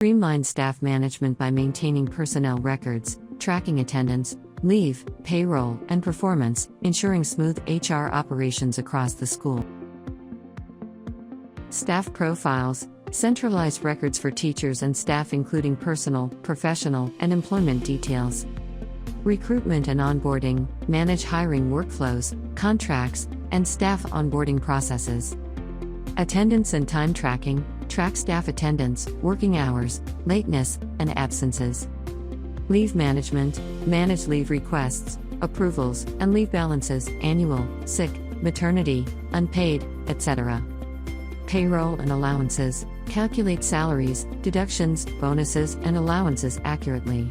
Streamline staff management by maintaining personnel records, tracking attendance, leave, payroll, and performance, ensuring smooth HR operations across the school. Staff profiles, centralized records for teachers and staff including personal, professional, and employment details. Recruitment and onboarding, manage hiring workflows, contracts, and staff onboarding processes. Attendance and time tracking, track staff attendance, working hours, lateness, and absences. Leave management, manage leave requests, approvals, and leave balances, annual, sick, maternity, unpaid, etc. Payroll and allowances, calculate salaries, deductions, bonuses, and allowances accurately.